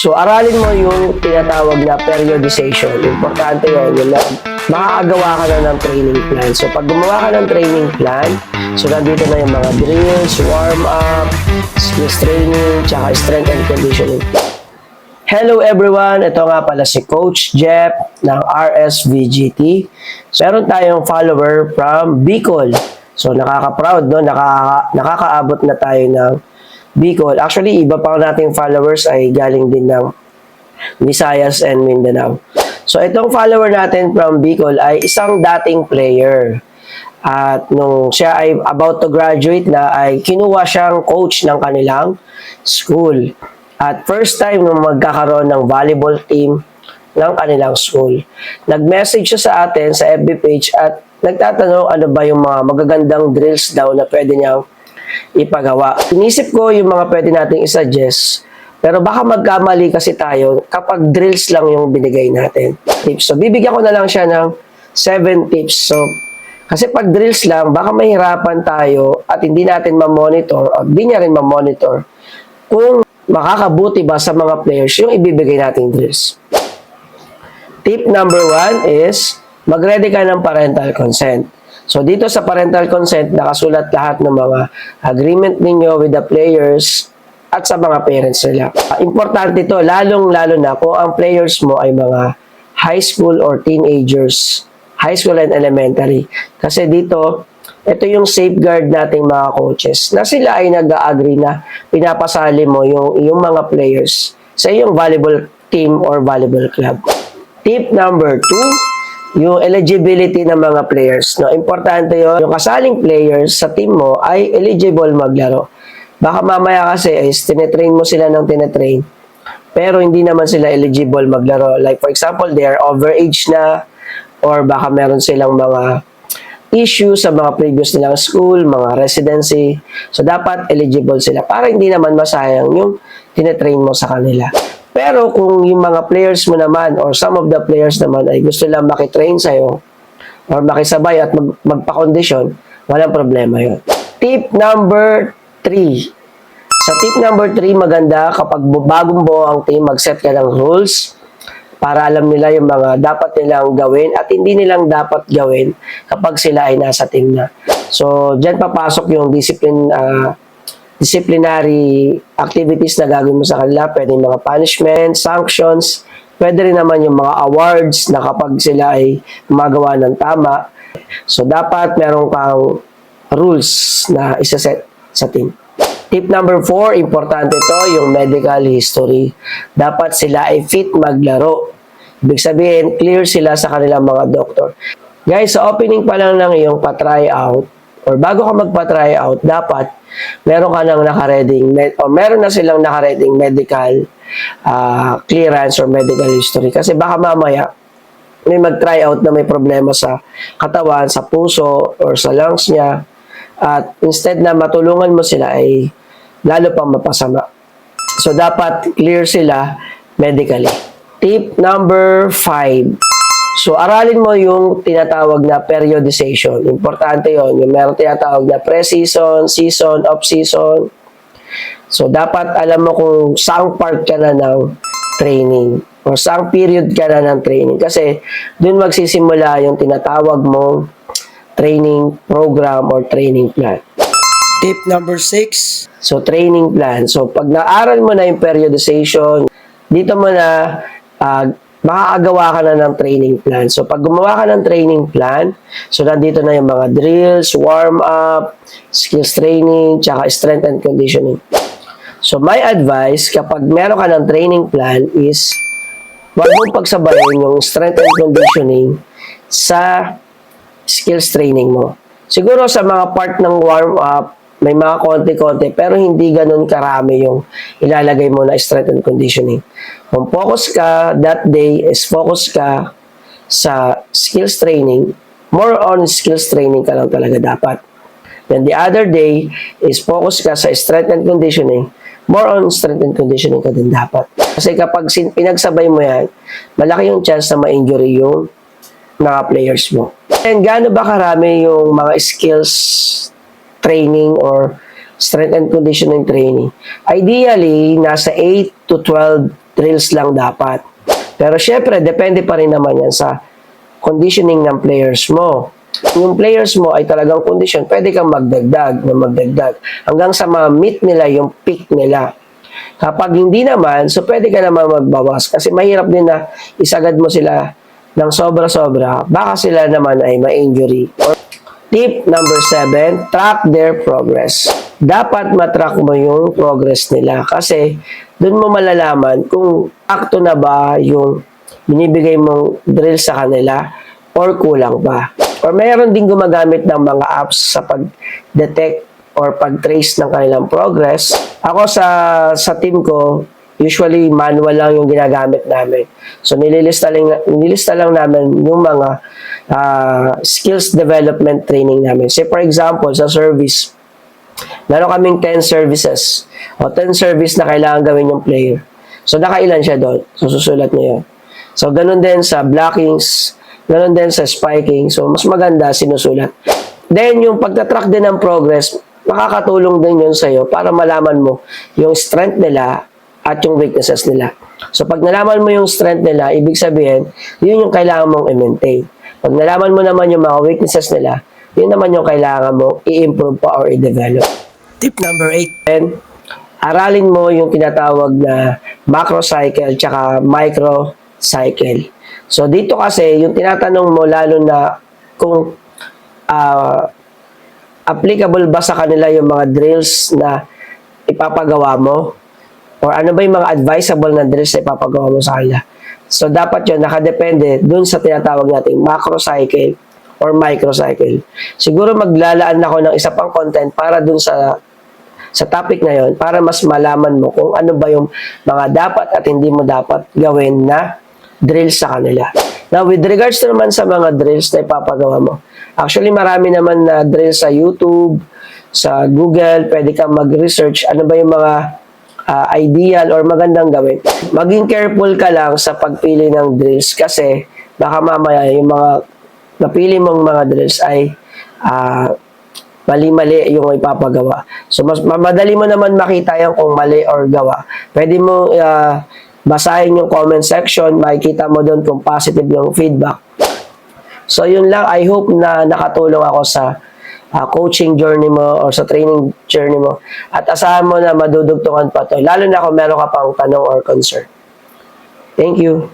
So, aralin mo yung tinatawag na periodization. Importante yun. Yung makakagawa ka na ng training plan. So, pag gumawa ka ng training plan, so nandito na yung mga drills, warm-up, skills training, tsaka strength and conditioning. Hello everyone! Ito nga pala si Coach Jeff ng RSVGT. So, meron tayong follower from Bicol. So, nakaka-proud, no? Nakakaabot na tayo ng Bicol. Actually, iba pa nating followers ay galing din ng Visayas and Mindanao. So, itong follower natin from Bicol ay isang dating player. At nung siya ay about to graduate na, ay kinuha siyang coach ng kanilang school. At first time nung magkakaroon ng volleyball team ng kanilang school. Nag-message siya sa atin sa FB page at nagtatanong ano ba yung mga magagandang drills daw na pwede niyang ipagawa. Inisip ko yung mga pwede nating isuggest, pero baka magkamali kasi tayo kapag drills lang yung binigay natin. Tips. So, bibigyan ko na lang siya ng 7 tips. So, kasi pag drills lang, baka mahirapan tayo at hindi natin ma-monitor at hindi niya rin ma-monitor kung makakabuti ba sa mga players yung ibibigay nating drills. Tip number 1 is mag-ready ka ng parental consent. So, dito sa parental consent, nakasulat lahat ng mga agreement ninyo with the players at sa mga parents nila. Importante ito, lalong-lalo na kung ang players mo ay mga high school or teenagers, high school and elementary. Kasi dito, ito yung safeguard nating mga coaches na sila ay nag-agree na pinapasali mo yung mga players sa iyong volleyball team or volleyball club. Tip number 2, yung eligibility ng mga players. No? Importante yun. Yung kasaling players sa team mo ay eligible maglaro. Baka mamaya kasi tinetrain mo sila ng tinetrain, pero hindi naman sila eligible maglaro. Like for example, they are overage na, or baka meron silang mga issues sa mga previous nilang school, mga residency. So, dapat eligible sila para hindi naman masayang yung tinetrain mo sa kanila. Pero kung yung mga players mo naman or some of the players naman ay gusto lang makitrain sa'yo or makisabay at magpa-kondisyon, walang problema yun. Tip number 3. Sa tip number 3, maganda kapag bagong buo ang team, mag-set ka ng rules para alam nila yung mga dapat nilang gawin at hindi nilang dapat gawin kapag sila ay nasa team na. So, dyan papasok yung disciplinary activities na gagawin mo sa kanila. Pwede mga punishment, sanctions, pwede rin naman yung mga awards na kapag sila ay gumagawa ng tama. So, dapat meron kang rules na isaset sa team. Tip number 4, importante to, yung medical history. Dapat sila ay fit maglaro. Ibig sabihin, clear sila sa kanilang mga doktor. Guys, sa opening pa lang ng iyong pa-try out, or bago ka magpa-try out, dapat meron ka nang nakareding, o meron na silang nakareding medical clearance or medical history. Kasi baka mamaya, may mag-try out na may problema sa katawan, sa puso, or sa lungs niya. At instead na matulungan mo sila ay lalo pang mapasama. So, dapat clear sila medically. Tip number 5. So, aralin mo yung tinatawag na periodization. Importante yon. Yung meron tinatawag na pre-season, season, off-season. So, dapat alam mo kung saang part ka na ng training or saang period ka na ng training. Kasi, dun magsisimula yung tinatawag mong training program or training plan. Tip number 6. So, training plan. So, pag naaral mo na yung periodization, dito mo na makakagawa ka na ng training plan. So, pag gumawa ka ng training plan, so, nandito na yung mga drills, warm-up, skills training, tsaka strength and conditioning. So, my advice, kapag meron ka ng training plan is, huwag mong pagsabayin yung strength and conditioning sa skills training mo. Siguro sa mga part ng warm-up, may mga konti-konti, pero hindi ganun karami yung ilalagay mo na strength and conditioning. Kung focus ka, that day is focus ka sa skills training, more on skills training ka lang talaga dapat. Then the other day is focus ka sa strength and conditioning, more on strength and conditioning ka din dapat. Kasi kapag pinagsabay mo yan, malaki yung chance na ma-injury yung mga players mo. And gaano ba karami yung mga skills training or strength and conditioning training? Ideally, nasa 8 to 12 drills lang dapat. Pero syempre, depende pa rin naman yan sa conditioning ng players mo. Yung players mo ay talagang condition, pwede kang magdagdag hanggang sa ma-meet nila yung peak nila. Kapag hindi naman, so pwede ka naman magbawas kasi mahirap din na isagad mo sila ng sobra-sobra, baka sila naman ay ma-injury. Tip number 7, track their progress. Dapat matrack mo yung progress nila kasi doon mo malalaman kung akto na ba yung binibigay mong drill sa kanila or kulang pa. Or mayroon din gumagamit ng mga apps sa pag-detect or pag-trace ng kanilang progress. Ako sa team ko, usually manual lang yung ginagamit namin. So nililista lang namin yung mga skills development training namin. Say for example, sa service, meron kaming 10 services o 10 service na kailangan gawin yung player. So nakailan siya doon? So susulat niyo yun. So ganun din sa blockings, ganun din sa spiking. So mas maganda sinusulat. Then yung pagtatrack din ng progress, makakatulong din yun sa'yo para malaman mo yung strength nila at yung weaknesses nila. So pag nalaman mo yung strength nila, ibig sabihin, yun yung kailangan mong i-maintain. Pag nalaman mo naman yung mga weaknesses nila, yun naman yung kailangan mo i-improve pa or i-develop. Tip number 8, aralin mo yung tinatawag na macro cycle tsaka micro cycle. So dito kasi, yung tinatanong mo lalo na kung applicable ba sa kanila yung mga drills na ipapagawa mo or ano ba yung mga advisable na drills na ipapagawa mo sa kanila. So dapat yun nakadepende dun sa tinatawag nating macro cycle or micro cycle. Siguro maglalaan ako ng isa pang content para dun sa topic na yon para mas malaman mo kung ano ba yung mga dapat at hindi mo dapat gawin na drills sa kanila. Now, with regards to naman sa mga drills na ipapagawa mo, actually marami naman na drills sa YouTube, sa Google, pwede kang mag-research ano ba yung mga ideal or magandang gawin. Maging careful ka lang sa pagpili ng drills kasi baka mamaya yung mga napili mong mga drills ay mali-mali yung ipapagawa. So, mas madali mo naman makita yan kung mali or gawa. Pwede mo basahin yung comment section, makikita mo doon kung positive yung feedback. So, yun lang. I hope na nakatulong ako sa coaching journey mo or sa training journey mo. At asahan mo na madudugtungan pa to. Lalo na kung meron ka pang tanong or concern. Thank you.